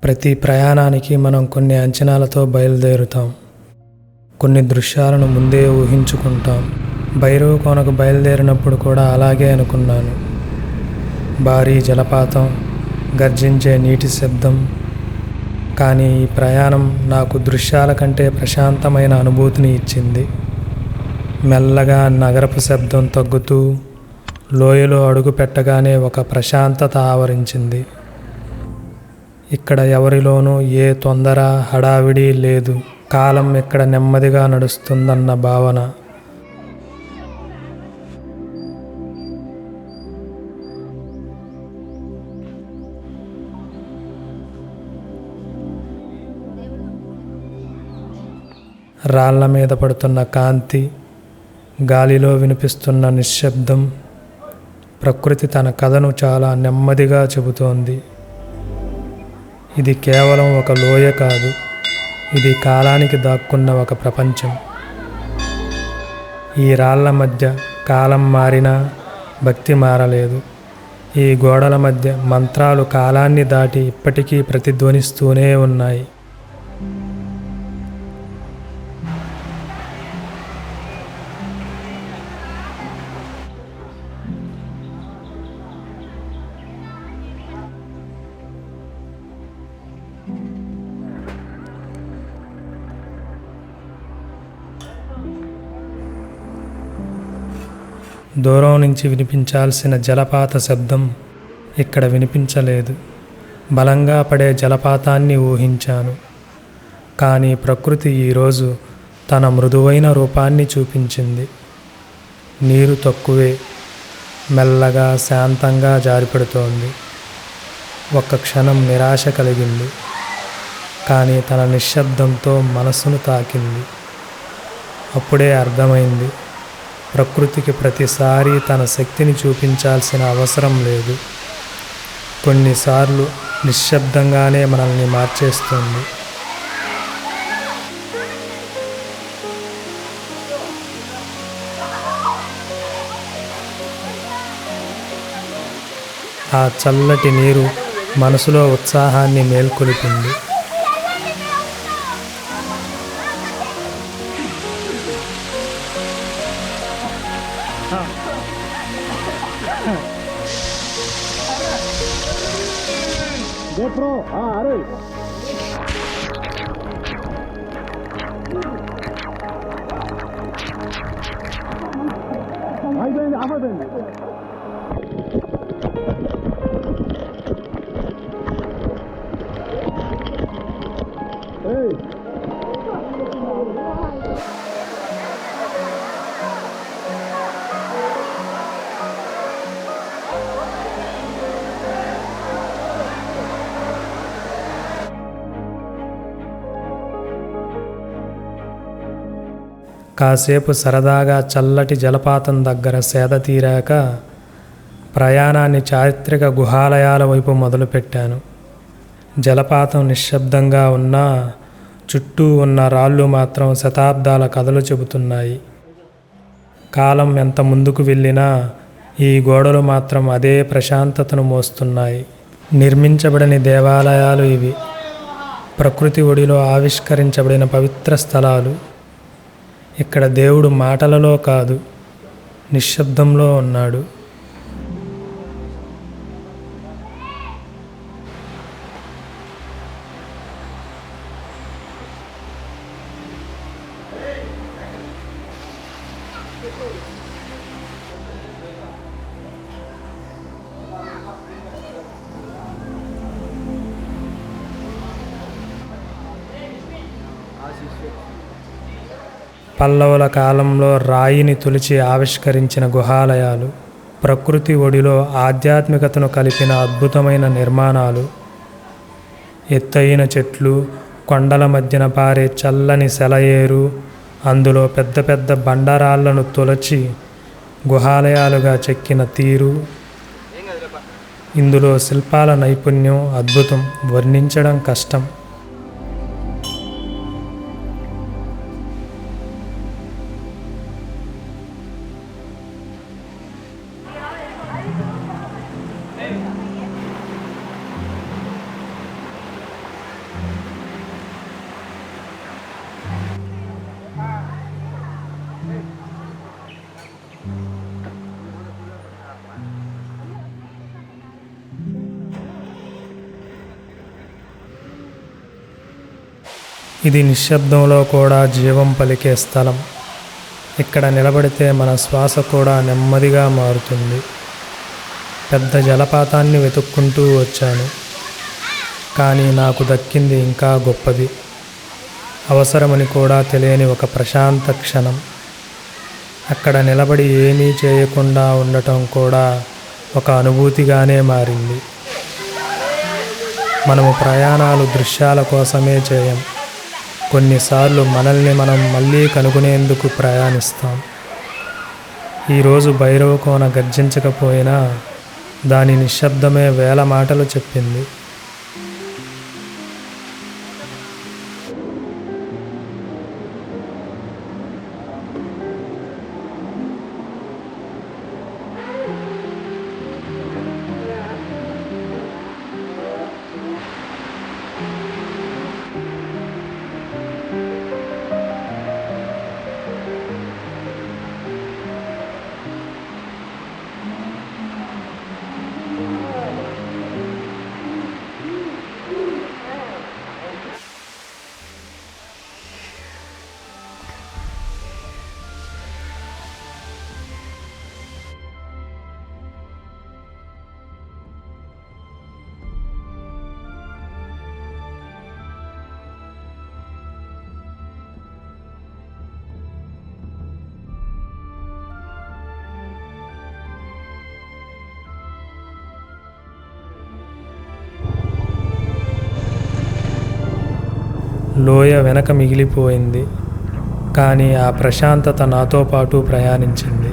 ప్రతి ప్రయాణానికి మనం కొన్ని అంచనాలతో బయలుదేరుతాం. కొన్ని దృశ్యాలను ముందే ఊహించుకుంటాం. భైరవకోనకు బయలుదేరినప్పుడు కూడా అలాగే అనుకున్నాను. భారీ జలపాతం, గర్జించే నీటి శబ్దం. కానీ ఈ ప్రయాణం నాకు దృశ్యాల కంటే ప్రశాంతమైన అనుభూతిని ఇచ్చింది. మెల్లగా నగరపు శబ్దం తగ్గుతూ లోయలో అడుగు పెట్టగానే ఒక ప్రశాంతత ఆవరించింది. ఇక్కడ ఎవరిలోనూ ఏ తొందర, హడావిడి లేదు. కాలం ఇక్కడ నెమ్మదిగా నడుస్తుందన్న భావన. రాళ్ల మీద పడుతున్న కాంతి, గాలిలో వినిపిస్తున్న నిశ్శబ్దం. ప్రకృతి తన కథను చాలా నెమ్మదిగా చెబుతోంది. ఇది కేవలం ఒక లోయ కాదు, ఇది కాలానికి దాక్కున్న ఒక ప్రపంచం. ఈ రాళ్ల మధ్య కాలం మారినా భక్తి మారలేదు. ఈ గోడల మధ్య మంత్రాలు కాలాన్ని దాటి ఇప్పటికీ ప్రతిధ్వనిస్తూనే ఉన్నాయి. దూరం నుంచి వినిపించాల్సిన జలపాత శబ్దం ఇక్కడ వినిపించలేదు. బలంగా పడే జలపాతాన్ని ఊహించాను. కానీ ప్రకృతి ఈరోజు తన మృదువైన రూపాన్ని చూపించింది. నీరు తక్కువే, మెల్లగా శాంతంగా జారిపడుతోంది. ఒక్క క్షణం నిరాశ కలిగింది. కానీ తన నిశ్శబ్దంతో మనసును తాకింది. అప్పుడే అర్థమైంది, ప్రకృతికి ప్రతిసారి తన శక్తిని చూపించాల్సిన అవసరం లేదు. కొన్నిసార్లు నిశ్శబ్దంగానే మనల్ని మార్చేస్తుంది. ఆ చల్లటి నీరు మనసులో ఉత్సాహాన్ని మేల్కొలిపింది. GoPro, అరే అయిపోయింది, ఆపైపోయింది. కాసేపు సరదాగా చల్లటి జలపాతం దగ్గర సేద తీరాక ప్రయాణాన్ని చారిత్రక గుహాలయాల వైపు మొదలుపెట్టాను. జలపాతం నిశ్శబ్దంగా ఉన్నా చుట్టూ ఉన్న రాళ్ళు మాత్రం శతాబ్దాల కథలు చెబుతున్నాయి. కాలం ఎంత ముందుకు వెళ్ళినా ఈ గోడలు మాత్రం అదే ప్రశాంతతను మోస్తున్నాయి. నిర్మించబడని దేవాలయాలు ఇవి. ప్రకృతి ఒడిలో ఆవిష్కరించబడిన పవిత్ర స్థలాలు. ఇక్కడ దేవుడు మాటలలో కాదు, నిశ్శబ్దంలో ఉన్నాడు. పల్లవుల కాలంలో రాయిని తొలిచి ఆవిష్కరించిన గుహాలయాలు, ప్రకృతి ఒడిలో ఆధ్యాత్మికతను కలిపిన అద్భుతమైన నిర్మాణాలు. ఎత్తైన చెట్లు, కొండల మధ్యన పారే చల్లని సెలయేరు, అందులో పెద్ద పెద్ద బండరాళ్లను తొలచి గుహాలయాలుగా చెక్కిన తీరు, ఇందులో శిల్పాల నైపుణ్యం అద్భుతం, వర్ణించడం కష్టం. ఇది నిశ్శబ్దంలో కూడా జీవం పలికే స్థలం. ఇక్కడ నిలబడితే మన శ్వాస కూడా నెమ్మదిగా మారుతుంది. పెద్ద జలపాతాన్ని వెతుక్కుంటూ వచ్చాను, కానీ నాకు దక్కింది ఇంకా గొప్పది. అవసరమని కూడా తెలియని ఒక ప్రశాంత క్షణం. అక్కడ నిలబడి ఏమీ చేయకుండా ఉండటం కూడా ఒక అనుభూతిగానే మారింది. మనము ప్రయాణాలు దృశ్యాల కోసమే చేయం, కొన్నిసార్లు మనల్ని మనం మళ్ళీ కనుగొనేందుకు ప్రయాణిస్తాం. ఈరోజు భైరవకోన గర్జించకపోయినా దాని నిశ్శబ్దమే వేల మాటలు చెప్పింది. లోయ వెనక మిగిలిపోయింది, కానీ ఆ ప్రశాంతత నాతో పాటు ప్రయాణించింది.